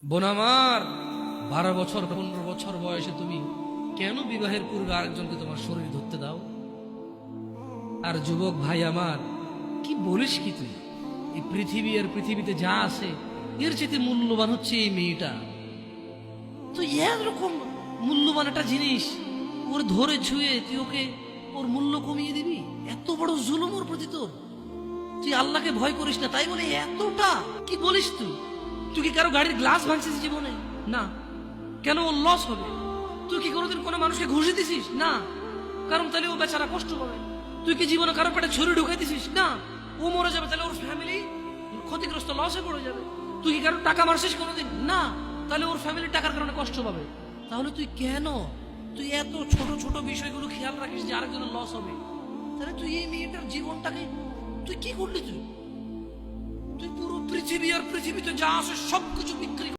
বোন আমার, 12 বছর 15 বছর বয়সে তুমি কেন বিবাহের পূর্বে আরেকজনকে তোমার শরীর ধরতে দাও? আর যুবক ভাই আমার, কি বলিস কি তুই? এই পৃথিবী আর পৃথিবীতে যা আছে এর চেয়ে মূল্যবান হচ্ছে এই মেয়েটা। তো এরকম মূল্যবান একটা জিনিস ওর ধরে ছুঁয়ে তুই ওকে ওর মূল্য কমিয়ে দিবি? এত বড় জুলুম ওর প্রতি তোর! তুই আল্লাহকে ভয় করিস না তাই বলে এতটা? কি বলিস তুই? তুই কি কারো গাড়ির গ্লাস ভাঙছিস জীবনে? না। কেন ওর লস হবে? তুই কি কোনোদিন কোনো মানুষকে ঘুষি দিছিস? না। কারণ তাহলে ও বেচারা কষ্ট পাবে। তুই কি জীবনে কারো পেটে ছুরি ঢুকাই দিছিস? না। ও মরে যাবে, তাহলে ওর ফ্যামিলি ক্ষতিগ্রস্ত, লসে পড়ে যাবে। তুই কি কারো টাকা মারছিস কোনোদিন? না। তাহলে ওর ফ্যামিলি টাকার কারণে কষ্ট পাবে। তাহলে তুই কেন তুই এত ছোট ছোট বিষয়গুলো খেয়াল রাখিস যে আরেকজনের লস হবে? তাহলে তুই এই মেয়েটার জীবনটাকে তুই কি করলি? তুই তুই পুরো পৃথিবী আর পৃথিবীতে যা আছে সবকিছু বিক্রি